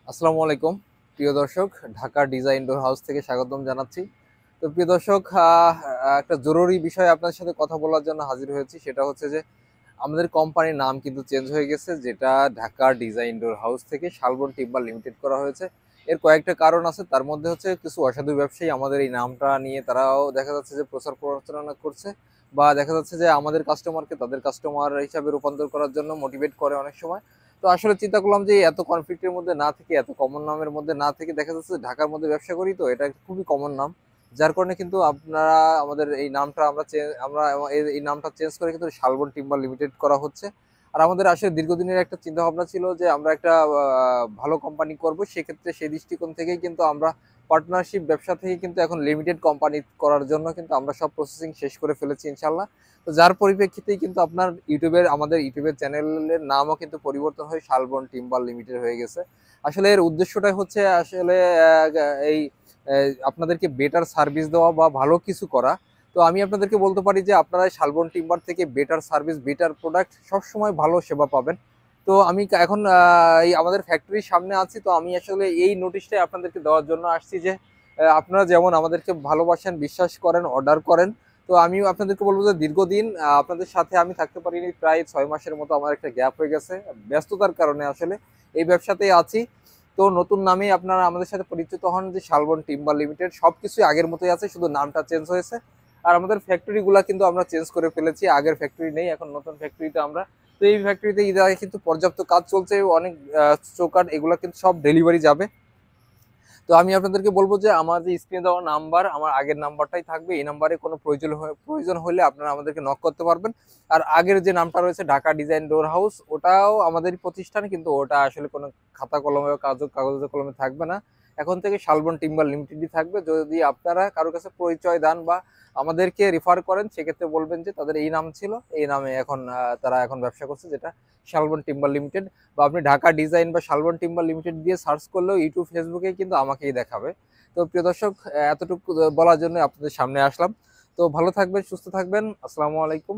আসসালামু আলাইকুম প্রিয় দর্শক, ঢাকা ডিজাইন ডোর হাউস থেকে স্বাগতম জানাচ্ছি। তো প্রিয় দর্শক, একটা জরুরি বিষয় আপনার সাথে কথা বলার জন্য হাজির হয়েছি। সেটা হচ্ছে যে আমাদের কোম্পানির নাম কিন্তু চেঞ্জ হয়ে গেছে, যেটা ঢাকা ডিজাইন ডোর হাউস থেকে শালবন টিম্বার লিমিটেড করা হয়েছে। এর কয়েকটা কারণ আছে, তার মধ্যে হচ্ছে কিছু অসাধু ব্যবসায়ী আমাদের এই নামটা নিয়ে তারাও দেখা যাচ্ছে যে প্রচার প্রচারণা করছে, বা দেখা যাচ্ছে যে আমাদের কাস্টমারকে তাদের কাস্টমার হিসাবে রূপান্তর করার জন্য মোটিভেট করে অনেক সময়। তো আসলে চিন্তা করলাম যে এত কনফ্লিক্টের মধ্যে না থেকে, এত কমন নামের মধ্যে না থেকে, দেখা যাচ্ছে ঢাকার মধ্যে ব্যবসা করি, তো এটা খুবই কমন নাম। যার কারণে কিন্তু আপনারা আমাদের এই নামটা আমরা এই নামটা চেঞ্জ করে কিন্তু শালবন টিম্বার লিমিটেড করা হচ্ছে। আর আমাদের আসলে দীর্ঘদিনের একটা চিন্তা ভাবনা ছিল যে আমরা একটা ভালো কোম্পানি করব। সেক্ষেত্রে সেই দৃষ্টিকোণ থেকেই কিন্তু আমরা পার্টনারশিপ ব্যবসা থেকে কিন্তু এখন লিমিটেড কোম্পানি করার জন্য কিন্তু আমরা সব প্রসেসিং শেষ করে ফেলেছি ইনশাল্লাহ। তো যার পরিপ্রেক্ষিতেই কিন্তু আপনার আমাদের ইউটিউবের চ্যানেলের নামও কিন্তু পরিবর্তন হয়ে শালবন টিম্বার লিমিটেড হয়ে গেছে। আসলে এর উদ্দেশ্যটাই হচ্ছে আসলে এই আপনাদেরকে বেটার সার্ভিস দেওয়া বা ভালো কিছু করা। তো আমি আপনাদেরকে বলতে পারি যে আপনারা শালবন টিম্বার থেকে বেটার সার্ভিস, বেটার প্রোডাক্ট, সবসময় ভালো সেবা পাবেন। তো আমি এখন এই আমাদের ফ্যাক্টরির সামনে আছি। তো আমি আসলে এই নোটিশটাই আপনাদেরকে দেওয়ার জন্য আসছি যে আপনারা যেমন আমাদেরকে ভালোবাসেন, বিশ্বাস করেন, অর্ডার করেন। তো আমিও আপনাদেরকে বলবো যে দীর্ঘদিন আপনাদের সাথে আমি থাকতে পারিনি, প্রায় 6 মাসের মতো আমার একটা গ্যাপ হয়ে গেছে ব্যস্ততার কারণে। আসলে এই ব্যবসাতেই আছি। তো নতুন নামে আপনারা আমাদের সাথে পরিচিত হন, যে শালবন টিম্বার লিমিটেড। সবকিছু আগের মতোই আছে, শুধু নামটা চেঞ্জ হয়েছে। আর আমাদের ফ্যাক্টরি গুলা কিন্তু আমরা চেঞ্জ করে ফেলেছি, আগের ফ্যাক্টরি নেই, এখন নতুন ফ্যাক্টরিতে আমরা। তো এই ফ্যাক্টরিতে ঈদের আগে কিন্তু পর্যাপ্ত কাজ চলছে, অনেক চৌকাঠ এগুলা কিন্তু সব ডেলিভারি যাবে। তো আমি আপনাদেরকে বলবো যে আমার যে স্ক্রিনে দেওয়া নাম্বার, আমার আগের নাম্বারটাই থাকবে। এই নাম্বারে কোনো প্রয়োজন হলে আপনারা আমাদেরকে নক করতে পারবেন। আর আগের যে নামটা রয়েছে ঢাকা ডিজাইন ডোর হাউস, ওটাও আমাদের প্রতিষ্ঠান, কিন্তু ওটা আসলে কোনো খাতা কলমে কাগজে কলমে থাকবে না। এখন থেকে শালবন টিম্বার লিমিটেডই থাকবে। যদি আপনারা কারো কাছে পরিচয় দেন বা আমাদেরকে রেফার করেন, সেক্ষেত্রে বলবেন যে তাদের এই নাম ছিল, এই নামে এখন তারা এখন ব্যবসা করছে, যেটা শালবন টিম্বার লিমিটেড। বা আপনি ঢাকা ডিজাইন বা শালবন টিম্বার লিমিটেড দিয়ে সার্চ করলেও ইউটিউব, ফেসবুকে কিন্তু আমাকেই দেখাবে। তো প্রিয় দর্শক, এতটুকু বলার জন্য আপনাদের সামনে আসলাম। তো ভালো থাকবেন, সুস্থ থাকবেন। আসসালামু আলাইকুম।